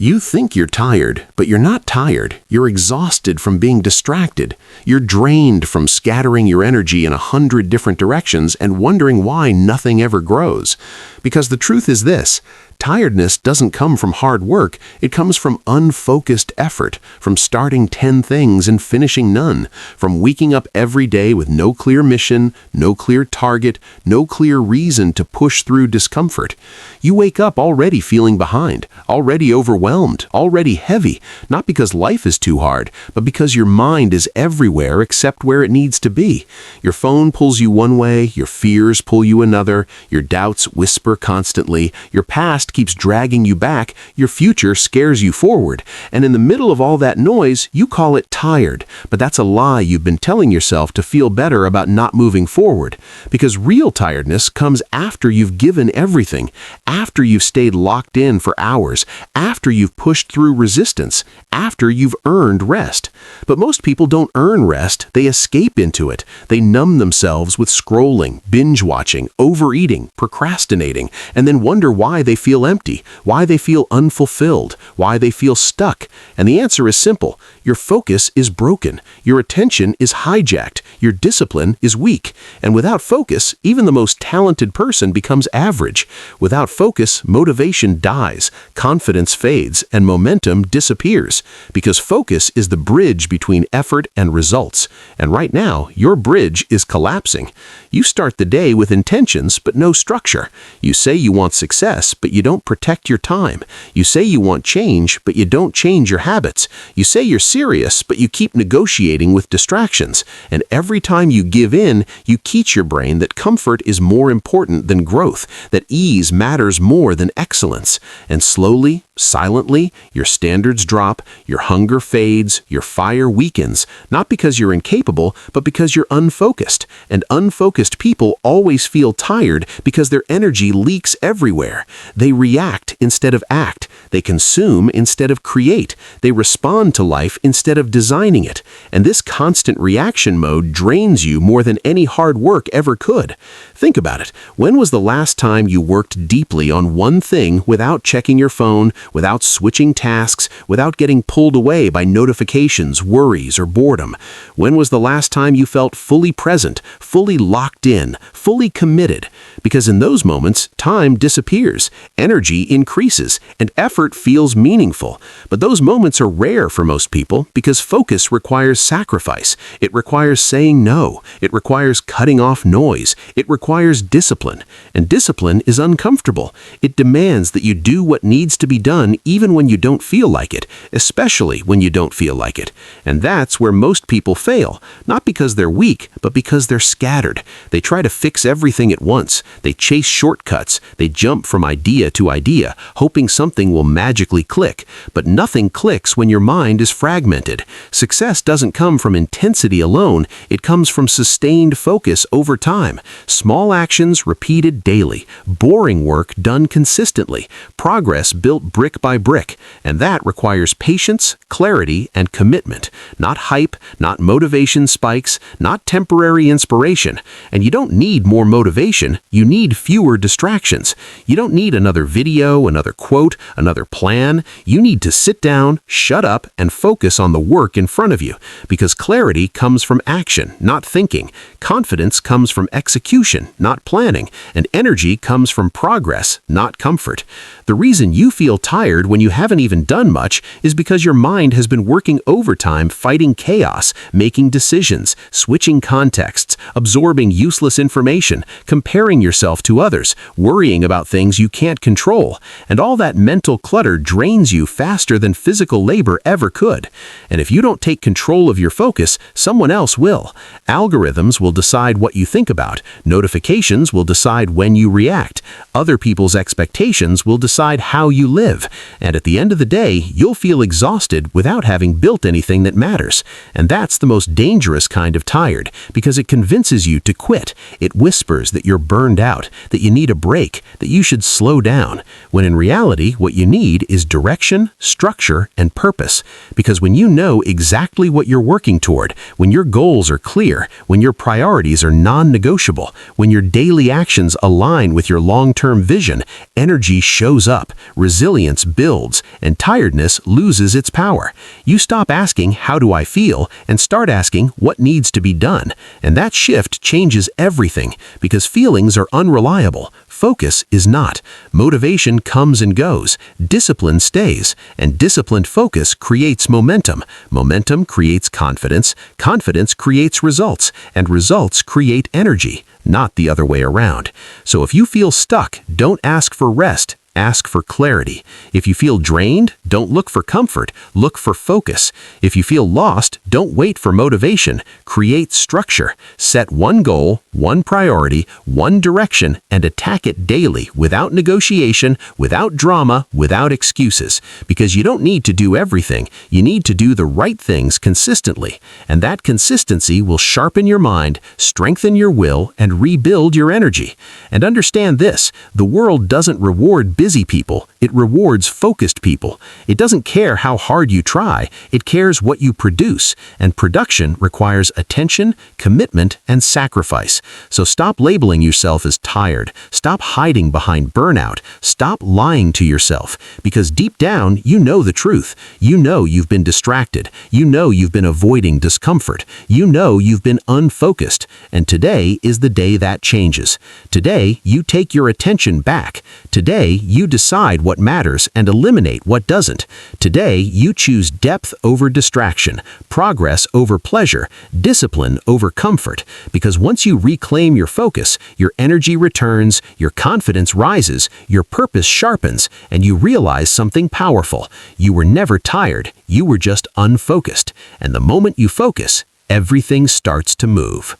You think you're tired, but you're not tired. You're exhausted from being distracted. You're drained from scattering your energy in 100 different directions and wondering why nothing ever grows. Because the truth is this: tiredness doesn't come from hard work, it comes from unfocused effort, from starting 10 things and finishing none, from waking up every day with no clear mission, no clear target, no clear reason to push through discomfort. You wake up already feeling behind, already overwhelmed, already heavy, not because life is too hard, but because your mind is everywhere except where it needs to be. Your phone pulls you one way, your fears pull you another, your doubts whisper constantly, your past keeps dragging you back, your future scares you forward, and in the middle of all that noise, you call it tired. But that's a lie you've been telling yourself to feel better about not moving forward. Because real tiredness comes after you've given everything, after you've stayed locked in for hours, after you've pushed through resistance, after you've earned rest. But most people don't earn rest, they escape into it. They numb themselves with scrolling, binge watching, overeating, procrastinating, and then wonder why they feel empty, why they feel unfulfilled, why they feel stuck. And the answer is simple: your focus is broken, your attention is hijacked, your discipline is weak. And without focus, even the most talented person becomes average. Without focus, motivation dies, confidence fades, and momentum disappears. Because focus is the bridge between effort and results. And right now, your bridge is collapsing. You start the day with intentions, but no structure. You say you want success, but you don't protect your time. You say you want change, but you don't change your habits. You say you're serious, but you keep negotiating with distractions. And every time you give in, you teach your brain that comfort is more important than growth, that ease matters more than excellence. And slowly, silently, your standards drop, your hunger fades, your fire weakens, not because you're incapable, but because you're unfocused. And unfocused people always feel tired because their energy leaks everywhere. They react instead of act. They consume instead of create. They respond to life instead of designing it. And this constant reaction mode drains you more than any hard work ever could. Think about it. When was the last time you worked deeply on one thing without checking your phone, without switching tasks, without getting pulled away by notifications, worries, or boredom? When was the last time you felt fully present, fully locked in, fully committed? Because in those moments, time disappears, energy increases, and effort feels meaningful. But those moments are rare for most people because focus requires sacrifice. It requires saying no. It requires cutting off noise. It requires discipline. And discipline is uncomfortable. It demands that you do what needs to be done even when you don't feel like it, especially when you don't feel like it. And that's where most people fail, not because they're weak, but because they're scattered. They try to fix everything at once. They chase shortcuts. They jump from idea to idea, hoping something will magically click. But nothing clicks when your mind is fragmented. Success doesn't come from intensity alone. It comes from sustained focus over time. Small actions repeated daily. Boring work done consistently. Progress built brick by brick. And that requires patience, clarity, and commitment. Not hype, not motivation spikes, not temporary inspiration. And you don't need more motivation. You need fewer distractions. You don't need another video, another quote, another plan. You need to sit down, shut up, and focus on the work in front of you. Because clarity comes from action, not thinking. Confidence comes from execution, not planning. And energy comes from progress, not comfort. The reason you feel tired when you haven't even done much is because your mind has been working overtime fighting chaos, making decisions, switching contexts, absorbing useless information, comparing yourself to others, worrying about things you can't control. And all that mental clutter drains you faster than physical labor ever could. And if you don't take control of your focus, someone else will. Algorithms will decide what you think about. Notifications will decide when you react. Other people's expectations will decide how you live. And at the end of the day, you'll feel exhausted without having built anything that matters. And that's the most dangerous kind of tired, because it convinces you to quit quit. It whispers that you're burned out, that you need a break, that you should slow down, when in reality, what you need is direction, structure, and purpose. Because when you know exactly what you're working toward, when your goals are clear, when your priorities are non-negotiable, when your daily actions align with your long-term vision, energy shows up, resilience builds, and tiredness loses its power. You stop asking, "How do I feel?" and start asking, "What needs to be done?" And that shift changes everything, because feelings are unreliable. Focus is not. Motivation comes and goes. Discipline stays. And disciplined focus creates momentum. Momentum creates confidence. Confidence creates results. And results create energy, not the other way around. So if you feel stuck, don't ask for rest. Ask for clarity. If you feel drained, don't look for comfort, look for focus. If you feel lost, don't wait for motivation. Create structure. Set one goal, one priority, one direction, and attack it daily, without negotiation, without drama, without excuses. Because you don't need to do everything. You need to do the right things consistently. And that consistency will sharpen your mind, strengthen your will, and rebuild your energy. And understand this, the world doesn't reward busy people, it rewards focused people. It doesn't care how hard you try, it cares what you produce. And production requires attention, commitment, and sacrifice. So stop labeling yourself as tired. Stop hiding behind burnout. Stop lying to yourself. Because deep down, you know the truth. You know you've been distracted. You know you've been avoiding discomfort. You know you've been unfocused. And today is the day that changes. Today, you take your attention back. Today, you decide what matters and eliminate what doesn't. Today, you choose depth over distraction, progress over pleasure, discipline over comfort. Because once you reclaim your focus, your energy returns, your confidence rises, your purpose sharpens, and you realize something powerful. You were never tired, you were just unfocused. And the moment you focus, everything starts to move.